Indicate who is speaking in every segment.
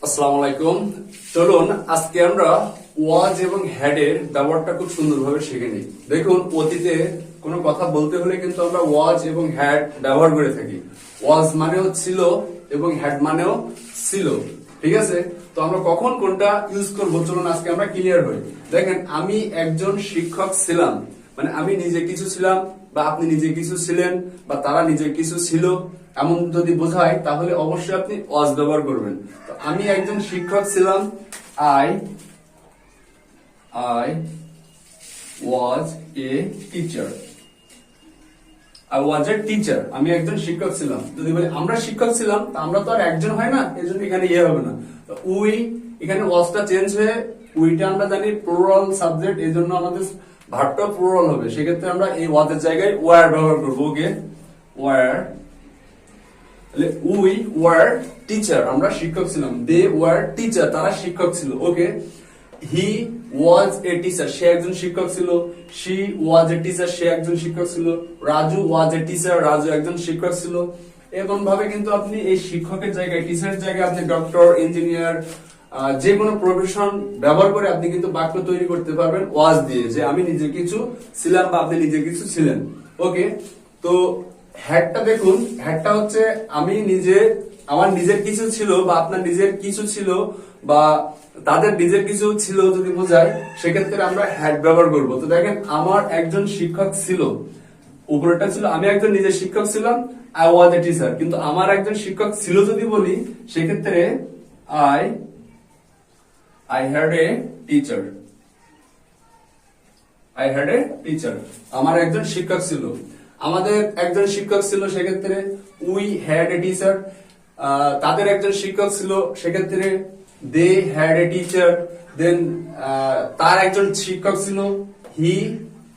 Speaker 1: আসসালামু আলাইকুম। চলুন আজকে আমরা ওয়াজ এবং হ্যাড এর ব্যবহারটা খুব সুন্দরভাবে শিখে নিই। দেখুন, অতীতে কোনো কথা বলতে হলে কিন্তু আমরা ওয়াজ এবং হ্যাড ব্যবহার করে থাকি। ওয়াজ মানেও ছিল এবং হ্যাড মানেও ছিল, ঠিক আছে? তো আমরা কখন কোনটা ইউজ করবো চলুন আজকে আমরা ক্লিয়ার হই। দেখেন, আমি একজন শিক্ষক ছিলাম, মানে আমি নিজে কিছু ছিলাম বা আপনি নিজে কিছু ছিলেন বা তারা নিজে কিছু ছিল, এমন যদি বোঝায় তাহলে অবশ্যই আপনি ওয়াজ ব্যবহার করবেন। তো আমি একজন শিক্ষক ছিলাম, I was a teacher. I was a teacher, আমি একজন শিক্ষক ছিলাম। যদি বলি আমরা শিক্ষক ছিলাম, তা আমরা তো আর একজন হয় না, এই জন্য এখানে ইয়ে হবে না। উই, এখানে ওয়াজটা চেঞ্জ হয়ে উইটা আমরা জানি প্লুরাল সাবজেক্ট, এই জন্য আমাদের ভার্বটা প্লুরাল হবে। সেক্ষেত্রে আমরা এই ওয়াজের জায়গায় ওয়ার ব্যবহার করবো। ওকে, ওয়ার, উই ওয়ার টিচার, আমরা শিক্ষক ছিলাম। দে ওয়ার টিচার, তারা শিক্ষক ছিল। ওকে, হি ওয়াজ এ টিচার, সে একজন শিক্ষক ছিল। শি ওয়াজ এ টিচার, সে একজন শিক্ষক ছিল। রাজু ওয়াজ এ টিচার, রাজু একজন শিক্ষক ছিল। এমন ভাবে কিন্তু আপনি এই শিক্ষকের জায়গায়, টিচারের জায়গায় আপনি ডক্টর, ইঞ্জিনিয়ার, যে কোনো প্রফেশন ব্যবহার করে আপনি কিন্তু বাক্য তৈরি করতে পারবেন ওয়াজ দিয়ে, যে আমি নিজে কিছু ছিলাম বা আপনি নিজে কিছু ছিলেন। ওকে, তো হ্যাডটা দেখুন, হ্যাডটা হচ্ছে আমি নিজে, আমার নিজের কিছু ছিল বা আপনার নিজের কিছু ছিল বা তাদের নিজের কিছু ছিল যদি বোঝায়, সেক্ষেত্রে আমরা হ্যাড ব্যবহার করব। তো দেখেন, আমার একজন শিক্ষক ছিল, উপরেরটা ছিল আমি একজন নিজের শিক্ষক ছিলাম, আই ওয়াজ এ টিচার। কিন্তু আমার একজন শিক্ষক ছিল যদি বলি, সেক্ষেত্রে I had a teacher. I had a teacher, আমার একজন শিক্ষক ছিল। আমাদের একজন শিক্ষক ছিল, সেক্ষেত্রে উই হ্যাড এ টিচার। তাদের একজন শিক্ষক ছিল, সেক্ষেত্রে দে হ্যাড এ টিচার। দেন তার একজন শিক্ষক ছিল, হি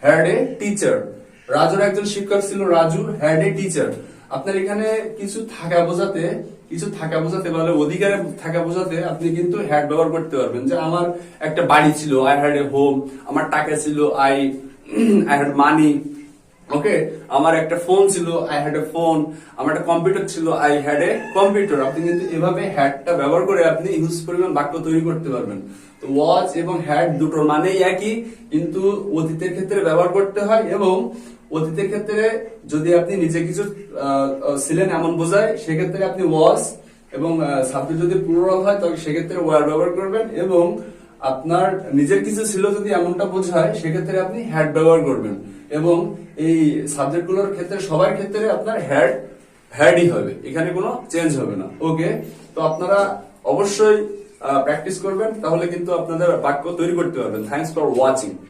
Speaker 1: হ্যাড এ টিচার। রাজুর একজন শিক্ষক ছিল, রাজু হ্যাড এ টিচার। আপনার এখানে কিছু থাকা বোঝাতে পারলে, অধিকারে থাকা বোঝাতে আপনি কিন্তু হ্যাড ব্যবহার করতে পারবেন। যে আমার একটা বাড়ি ছিল, আই হ্যাড এ হোম। আমার টাকা ছিল, আই হ্যাড মানি। ওকে, আমার একটা ফোন ছিল, আই হ্যাড এ ফোন। আমার একটা কম্পিউটার ছিল, আই হ্যাড এ কম্পিউটার। আপনি কিন্তু এভাবে হ্যাডটা ব্যবহার করে আপনি হিউজ পরিমাণ বাক্য তৈরি করতে পারবেন। তো ওয়াজ এবং হ্যাড দুটোর মানেই একই, কিন্তু অতীতের ক্ষেত্রে ব্যবহার করতে হয়। এবং অতীতের ক্ষেত্রে যদি আপনি নিজে কিছু ছিলেন এমন বোঝায়, সেক্ষেত্রে আপনি ওয়াজ, এবং সাবজেক্ট যদি প্লুরাল হয় তবে সেক্ষেত্রে ওয়ার ব্যবহার করবেন। এবং আপনার নিজের কিছু ছিল যদি এমনটা বোঝায়, সেক্ষেত্রে আপনি হ্যাড ব্যবহার করবেন। এবং এই সাবজেক্ট গুলোর ক্ষেত্রে সবার ক্ষেত্রে আপনার হ্যাডই হবে, এখানে কোনো চেঞ্জ হবে না। ওকে, তো আপনারা অবশ্যই প্র্যাকটিস করবেন, তাহলে কিন্তু আপনাদের বাক্য তৈরি করতে পারবেন। Thanks for watching.